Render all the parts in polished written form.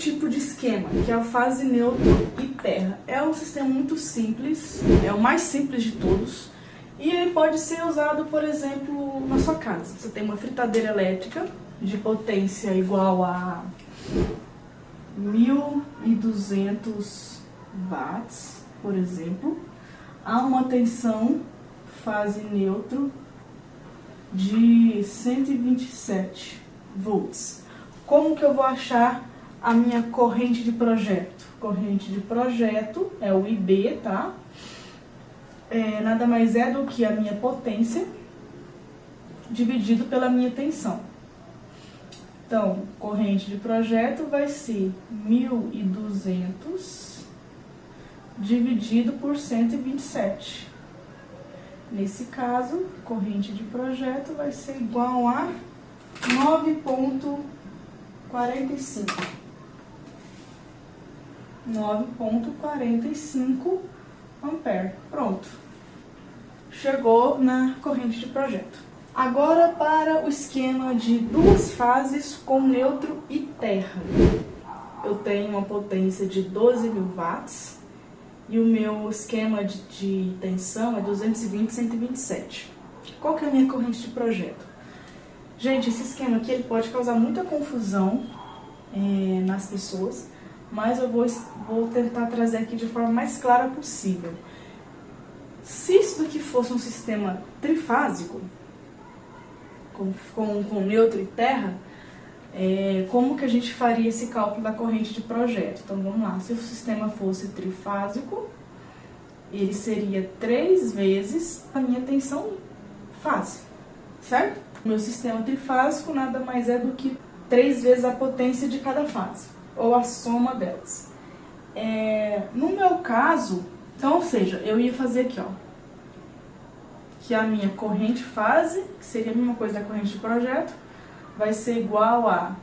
tipo de esquema, que é a fase neutro e terra. É um sistema muito simples, é o mais simples de todos. E ele pode ser usado, por exemplo, na sua casa. Você tem uma fritadeira elétrica de potência igual a 1.200 watts, por exemplo. Há uma tensão fase neutro de 127 volts. Como que eu vou achar a minha corrente de projeto? Corrente de projeto é o IB, tá? Nada mais é do que a minha potência dividido pela minha tensão. Então, corrente de projeto vai ser 1.200 dividido por 127. Nesse caso, corrente de projeto vai ser igual a 9,45. 9,45 ampere. Pronto. Chegou na corrente de projeto. Agora para o esquema de duas fases com neutro e terra. Eu tenho uma potência de 12.000 watts e o meu esquema de tensão é 220/127. Qual que é a minha corrente de projeto? Gente, esse esquema aqui ele pode causar muita confusão nas pessoas, mas eu vou tentar trazer aqui de forma mais clara possível. Se isso daqui fosse um sistema trifásico, com neutro e terra, como que a gente faria esse cálculo da corrente de projeto? Então vamos lá, se o sistema fosse trifásico, ele seria 3 vezes a minha tensão fase, certo? O meu sistema trifásico nada mais é do que 3 vezes a potência de cada fase, ou a soma delas. No meu caso, então, ou seja, eu ia fazer aqui, ó, que a minha corrente fase, que seria a mesma coisa da corrente de projeto, vai ser igual a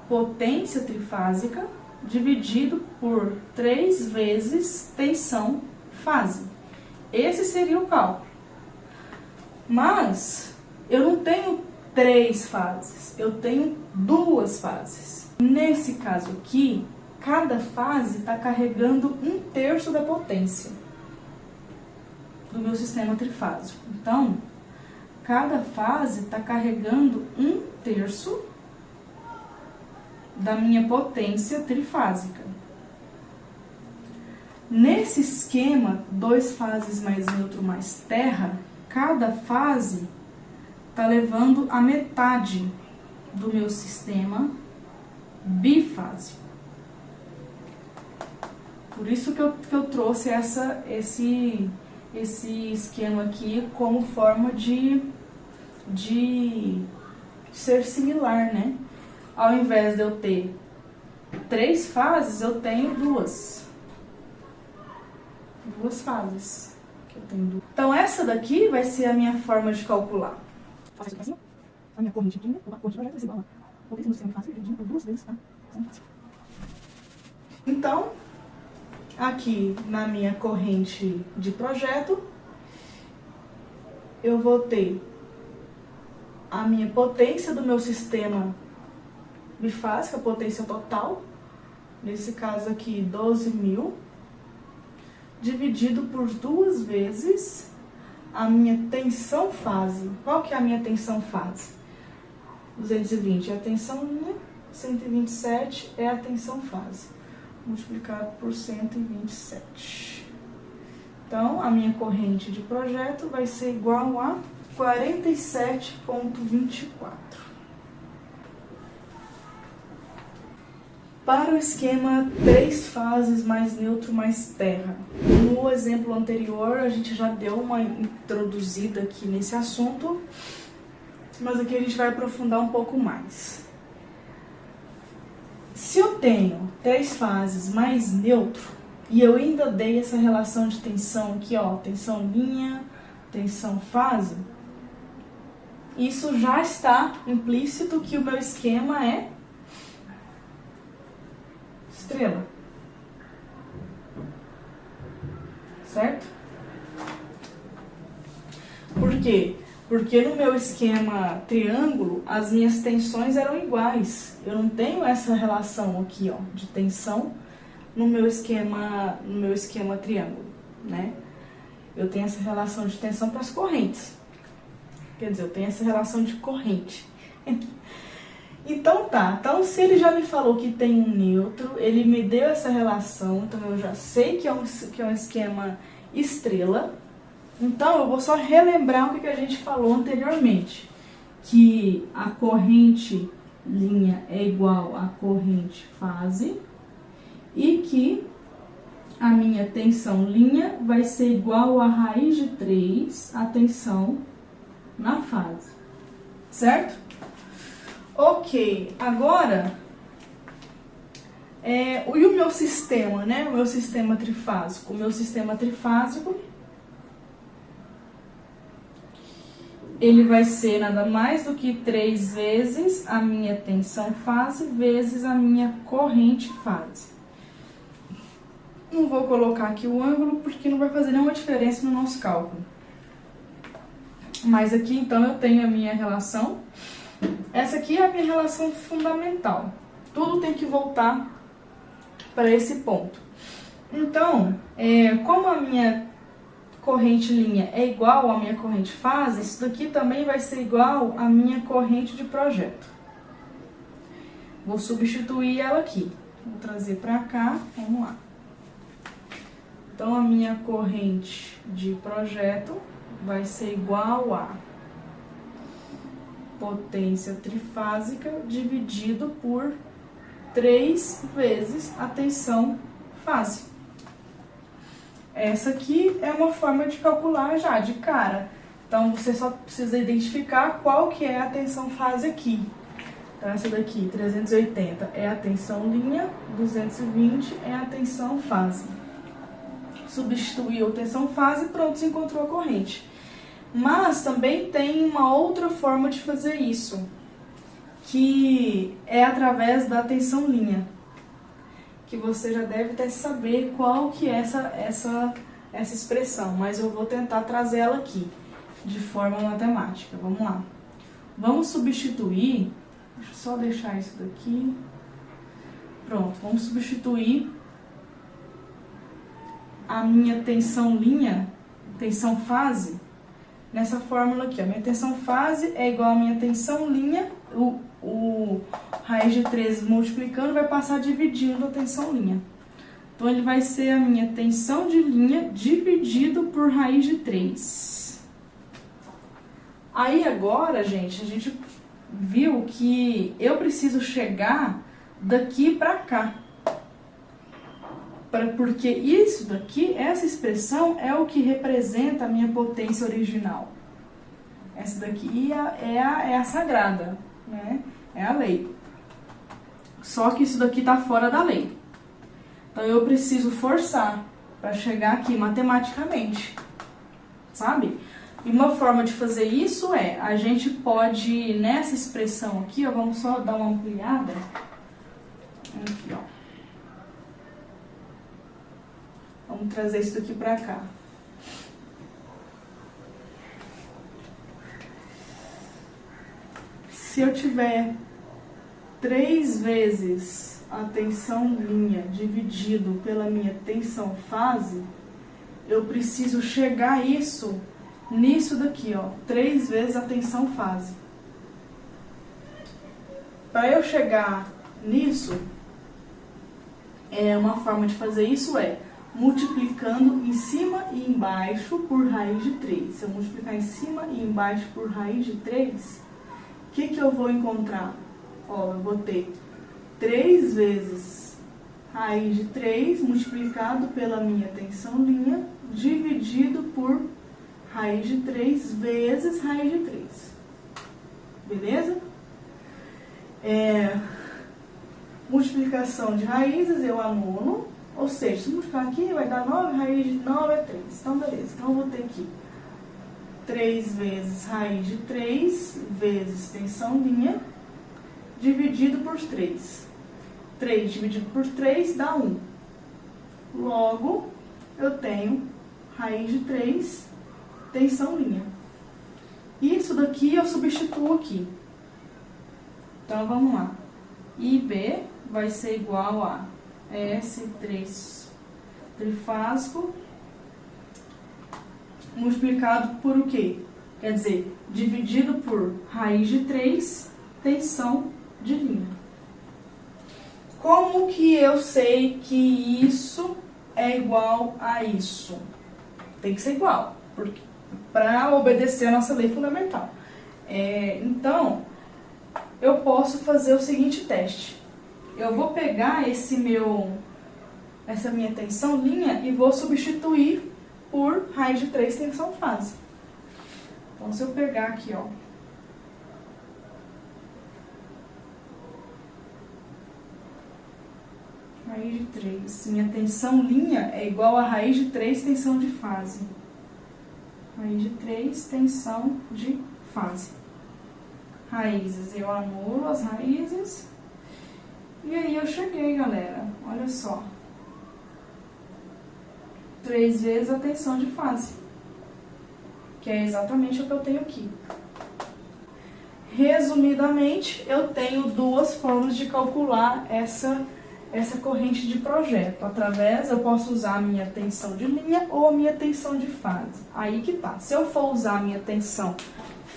potência trifásica dividido por 3 vezes tensão fase. Esse seria o cálculo. Mas eu não tenho 3 fases, eu tenho 2 fases. Nesse caso aqui, cada fase está carregando 1/3 da potência do meu sistema trifásico. Então, cada fase está carregando 1/3 da minha potência trifásica. Nesse esquema, 2 fases mais neutro mais terra, cada fase está levando a metade do meu sistema bifásico. Por isso que eu trouxe esse esquema aqui como forma de ser similar, né? Ao invés de eu ter 3 fases, eu tenho 2 fases. Então essa daqui vai ser a minha forma de calcular. A minha corrente de projeto vai ser igual a potência do sistema fase dividido por 2 vezes a tensão fase. Então, aqui na minha corrente de projeto, eu vou ter a minha potência do meu sistema bifásico, a potência total, nesse caso aqui 12.000, dividido por 2 vezes a minha tensão fase. Qual que é a minha tensão fase? 220 é a tensão linha, 127 é a tensão fase, multiplicado por 127. Então, a minha corrente de projeto vai ser igual a 47,24. Para o esquema 3 fases mais neutro mais terra. No exemplo anterior, a gente já deu uma introduzida aqui nesse assunto, mas aqui a gente vai aprofundar um pouco mais. Se eu tenho 3 fases mais neutro, e eu ainda dei essa relação de tensão aqui, ó, tensão linha, tensão fase, isso já está implícito que o meu esquema é estrela. Certo? Por quê? Porque no meu esquema triângulo, as minhas tensões eram iguais. Eu não tenho essa relação aqui, ó, de tensão no meu esquema triângulo, né? Eu tenho essa relação de tensão para as correntes. Quer dizer, eu tenho essa relação de corrente. Então tá, então se ele já me falou que tem um neutro, ele me deu essa relação, então eu já sei que é um esquema estrela. Então eu vou só relembrar o que a gente falou anteriormente, que a corrente linha é igual à corrente fase e que a minha tensão linha vai ser igual a raiz de 3, a tensão na fase, certo? Ok, agora, e o meu sistema, né? O meu sistema trifásico. O meu sistema trifásico, ele vai ser nada mais do que 3 vezes a minha tensão fase vezes a minha corrente fase. Não vou colocar aqui o ângulo porque não vai fazer nenhuma diferença no nosso cálculo. Mas aqui, então, eu tenho a minha relação. Essa aqui é a minha relação fundamental. Tudo tem que voltar para esse ponto. Então, como a minha corrente linha é igual à minha corrente fase, isso daqui também vai ser igual à minha corrente de projeto. Vou substituir ela aqui. Vou trazer para cá, vamos lá. Então, a minha corrente de projeto vai ser igual a potência trifásica dividido por 3 vezes a tensão fase. Essa aqui é uma forma de calcular já, de cara. Então, você só precisa identificar qual que é a tensão fase aqui. Então, essa daqui, 380, é a tensão linha, 220 é a tensão fase. Substituiu a tensão fase e pronto, se encontrou a corrente. Mas também tem uma outra forma de fazer isso, que é através da tensão linha, que você já deve até saber qual que é essa expressão, mas eu vou tentar trazer ela aqui, de forma matemática. Vamos lá. Vamos substituir, deixa eu só deixar isso daqui. Pronto, vamos substituir a minha tensão linha, tensão fase, nessa fórmula aqui. A minha tensão fase é igual à minha tensão linha, o raiz de 3 multiplicando vai passar dividindo a tensão linha. Então, ele vai ser a minha tensão de linha dividido por raiz de 3. Aí, agora, gente, a gente viu que eu preciso chegar daqui para cá. Porque isso daqui, essa expressão é o que representa a minha potência original. Essa daqui é a sagrada, né? É a lei. Só que isso daqui está fora da lei. Então, eu preciso forçar para chegar aqui matematicamente, sabe? E uma forma de fazer isso a gente pode, nessa expressão aqui, ó, vamos só dar uma ampliada. Aqui, ó. Vamos trazer isso daqui para cá. Se eu tiver 3 vezes a tensão linha dividido pela minha tensão fase, eu preciso chegar nisso daqui, ó, 3 vezes a tensão fase. Para eu chegar nisso, uma forma de fazer isso multiplicando em cima e embaixo por raiz de 3. Se eu multiplicar em cima e embaixo por raiz de 3, o que eu vou encontrar? Ó, eu vou ter 3 vezes raiz de 3 multiplicado pela minha tensão linha, dividido por raiz de 3 vezes raiz de 3. Beleza? Multiplicação de raízes eu anulo. Ou seja, se multiplicar aqui, vai dar 9, raiz de 9 é 3. Então, beleza. Então, eu vou ter aqui 3 vezes raiz de 3 vezes tensão linha, dividido por 3. 3 dividido por 3 dá 1. Logo, eu tenho raiz de 3 tensão linha. Isso daqui eu substituo aqui. Então, vamos lá. IB vai ser igual a S3 trifásico multiplicado por o quê? Quer dizer, dividido por raiz de 3, tensão de linha. Como que eu sei que isso é igual a isso? Tem que ser igual, para obedecer a nossa lei fundamental. Então, eu posso fazer o seguinte teste. Eu vou pegar essa minha tensão linha e vou substituir por raiz de 3 tensão fase. Então, se eu pegar aqui, ó, raiz de 3, minha tensão linha é igual a raiz de 3 tensão de fase. Raiz de 3 tensão de fase. Raízes, eu anulo as raízes. E aí eu cheguei, galera. Olha só. 3 vezes a tensão de fase. Que é exatamente o que eu tenho aqui. Resumidamente, eu tenho duas formas de calcular essa corrente de projeto. Eu posso usar a minha tensão de linha ou a minha tensão de fase. Aí que tá. Se eu for usar a minha tensão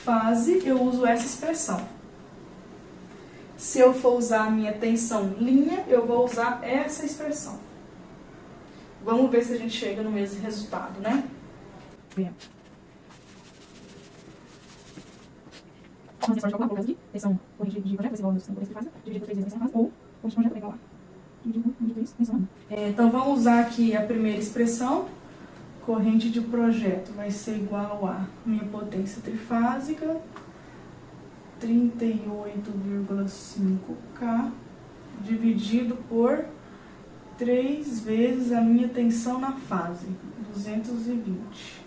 fase, eu uso essa expressão. Se eu for usar a minha tensão linha, eu vou usar essa expressão. Vamos ver se a gente chega no mesmo resultado, né? Você pode calcular por causa de tensão corrente de projeto, vai ser igual a tensão corrente de fase, dividido por 3 vezes a tensão de fase, ou corrente de projeto vai igual a dividido por 3 tensão. Então, vamos usar aqui a primeira expressão. Corrente de projeto vai ser igual a minha potência trifásica, 38,5K, dividido por 3 vezes a minha tensão na fase, 220.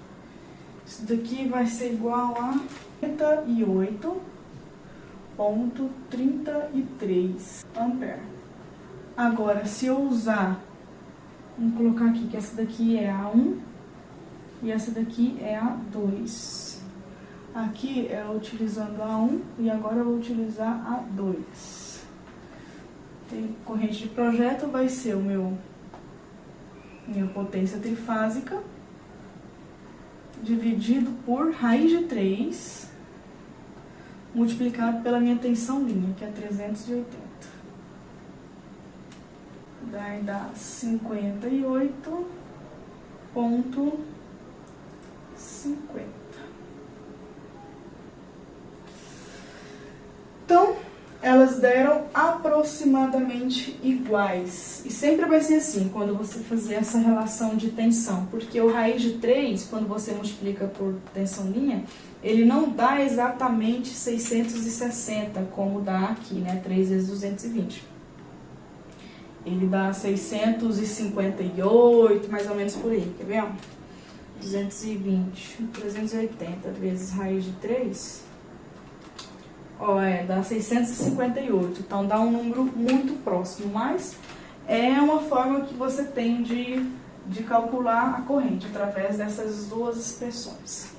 Isso daqui vai ser igual a 38,33 ampere. Agora, se eu usar, vamos colocar aqui que essa daqui é A1 e essa daqui é A2. Aqui é utilizando A1 e agora eu vou utilizar A2. Tem corrente de projeto, vai ser minha potência trifásica dividido por raiz de 3 multiplicado pela minha tensão linha, que é 380. Daí dá 58,50. Então, elas deram aproximadamente iguais. E sempre vai ser assim, quando você fazer essa relação de tensão. Porque o raiz de 3, quando você multiplica por tensão linha, ele não dá exatamente 660, como dá aqui, né? 3 vezes 220. Ele dá 658, mais ou menos por aí, quer ver? 220, 380 vezes raiz de 3... dá 658, então dá um número muito próximo, mas é uma forma que você tem de calcular a corrente através dessas duas expressões.